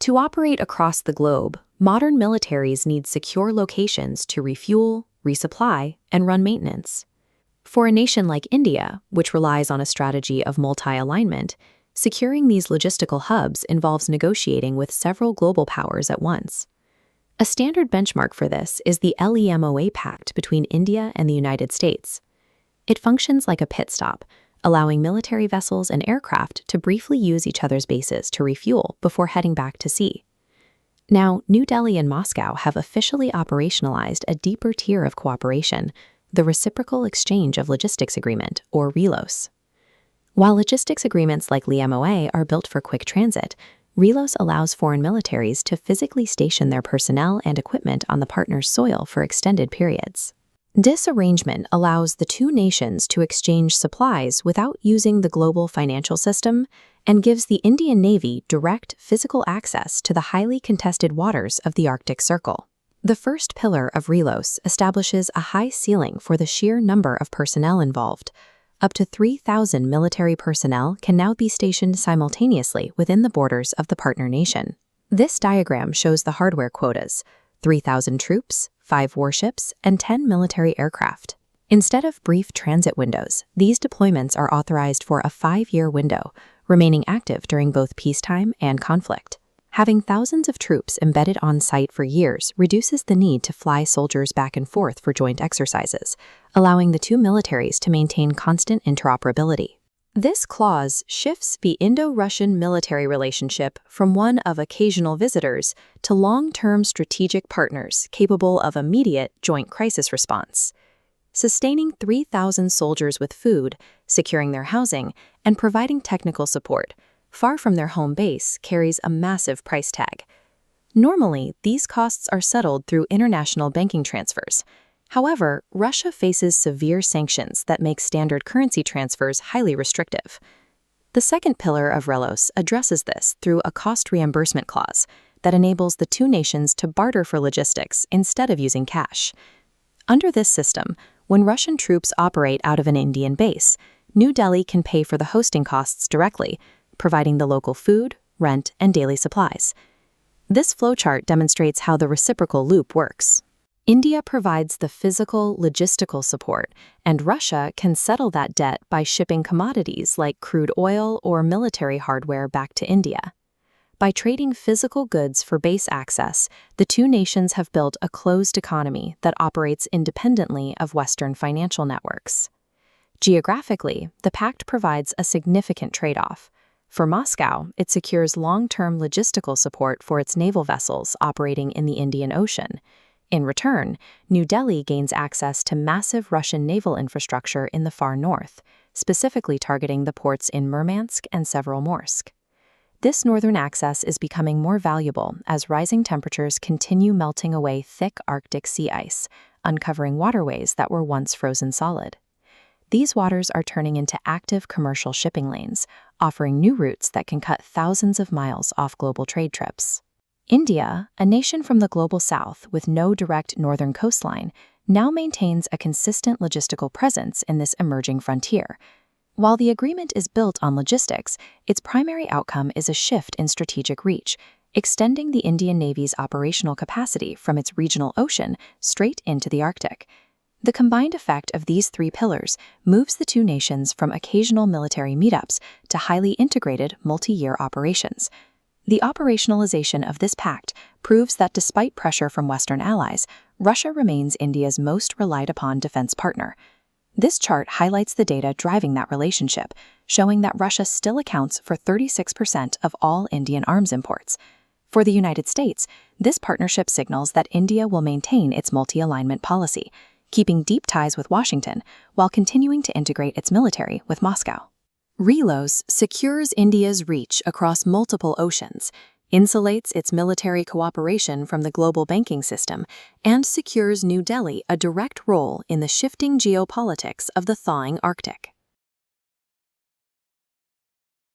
To operate across the globe, modern militaries need secure locations to refuel, resupply, and run maintenance. For a nation like India, which relies on a strategy of multi-alignment, securing these logistical hubs involves negotiating with several global powers at once. A standard benchmark for this is the LEMOA Pact between India and the United States. It functions like a pit stop, allowing military vessels and aircraft to briefly use each other's bases to refuel before heading back to sea. Now, New Delhi and Moscow have officially operationalized a deeper tier of cooperation, the Reciprocal Exchange of Logistics Agreement, or RELOS. While logistics agreements like LEMOA are built for quick transit, RELOS allows foreign militaries to physically station their personnel and equipment on the partner's soil for extended periods. This arrangement allows the two nations to exchange supplies without using the global financial system and gives the Indian Navy direct physical access to the highly contested waters of the Arctic Circle. The first pillar of RELOS establishes a high ceiling for the sheer number of personnel involved. Up to 3,000 military personnel can now be stationed simultaneously within the borders of the partner nation. This diagram shows the hardware quotas: 3,000 troops, 5 warships, and 10 military aircraft. Instead of brief transit windows, these deployments are authorized for a 5-year window, remaining active during both peacetime and conflict. Having thousands of troops embedded on site for years reduces the need to fly soldiers back and forth for joint exercises, allowing the two militaries to maintain constant interoperability. This clause shifts the Indo-Russian military relationship from one of occasional visitors to long-term strategic partners capable of immediate joint crisis response. Sustaining 3,000 soldiers with food, securing their housing, and providing technical support, far from their home base, carries a massive price tag. Normally, these costs are settled through international banking transfers. However, Russia faces severe sanctions that make standard currency transfers highly restrictive. The second pillar of RELOS addresses this through a cost reimbursement clause that enables the two nations to barter for logistics instead of using cash. Under this system, when Russian troops operate out of an Indian base, New Delhi can pay for the hosting costs directly, providing the local food, rent, and daily supplies. This flowchart demonstrates how the reciprocal loop works. India provides the physical, logistical support, and Russia can settle that debt by shipping commodities like crude oil or military hardware back to India. By trading physical goods for base access, the two nations have built a closed economy that operates independently of Western financial networks. Geographically, the pact provides a significant trade-off. For Moscow, it secures long-term logistical support for its naval vessels operating in the Indian Ocean. In return, New Delhi gains access to massive Russian naval infrastructure in the far north, specifically targeting the ports in Murmansk and Severomorsk. This northern access is becoming more valuable as rising temperatures continue melting away thick Arctic sea ice, uncovering waterways that were once frozen solid. These waters are turning into active commercial shipping lanes, offering new routes that can cut thousands of miles off global trade trips. India, a nation from the global south with no direct northern coastline, now maintains a consistent logistical presence in this emerging frontier. While the agreement is built on logistics, its primary outcome is a shift in strategic reach, extending the Indian Navy's operational capacity from its regional ocean straight into the Arctic. The combined effect of these three pillars moves the two nations from occasional military meetups to highly integrated multi-year operations. The operationalization of this pact proves that despite pressure from Western allies, Russia remains India's most relied-upon defense partner. This chart highlights the data driving that relationship, showing that Russia still accounts for 36% of all Indian arms imports. For the United States, this partnership signals that India will maintain its multi-alignment policy, keeping deep ties with Washington while continuing to integrate its military with Moscow. RELOS secures India's reach across multiple oceans, insulates its military cooperation from the global banking system, and secures New Delhi a direct role in the shifting geopolitics of the thawing Arctic.